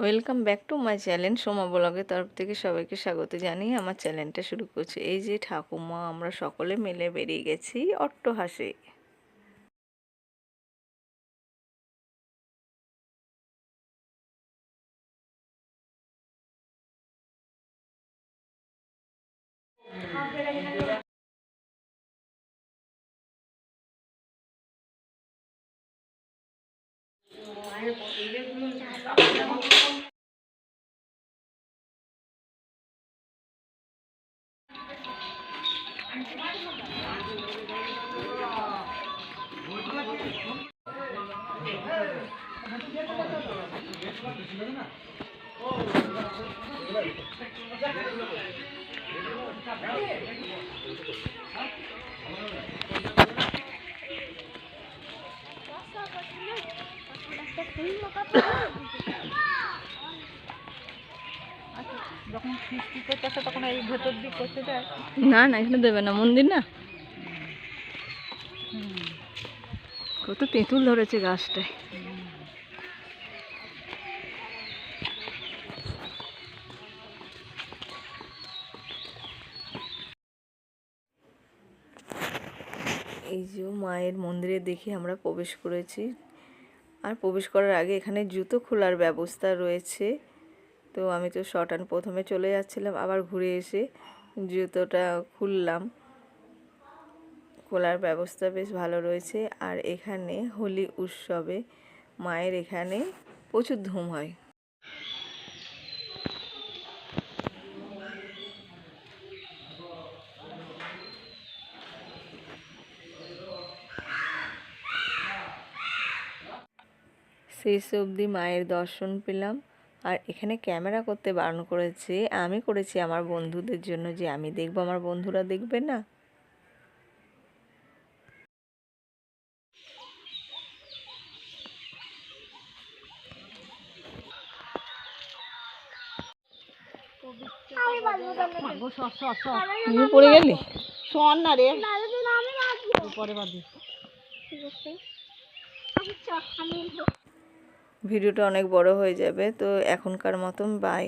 Welcome back to my channel. Soma ব্লগের তরফ থেকে সবাইকে স্বাগত জানিয়ে আমার চ্যানেলটা শুরু করছি। এই যে ঠাকুমা আমরা সকলে মিলে বেরিয়ে গেছি অট্টহাসে। যখন সৃষ্টি করতেছে তখন এই ভেতর দিক করতে দেয় না না, এখানে দেবে না, মন্দির না। কত তেঁতুল ধরেছে গাছটায়। এই যে মায়ের মন্দিরে দেখে আমরা প্রবেশ করেছি। আর প্রবেশ করার আগে এখানে জুতো খোলার ব্যবস্থা রয়েছে। তো আমি তো শর্ট প্রথমে চলে যাচ্ছিলাম, আবার ঘুরে এসে জুতোটা খুললাম। খোলার ব্যবস্থা বেশ ভালো রয়েছে। আর এখানে হোলি উৎসবে মায়ের এখানে প্রচুর ধুম হয়। শেষ অবধি মায়ের দর্শন পেলাম। আর এখানে ক্যামেরা করতে বারণ করেছে, আমি করেছি আমার বন্ধুদের জন্য, যে আমি দেখবো, আমার বন্ধুরা দেখবে না। তুমি পড়ে গেলি? শোন না রে, পরে বাঁধি। ভিডিওটা অনেক বড় হয়ে যাবে, তো এখনকার মতন বাই।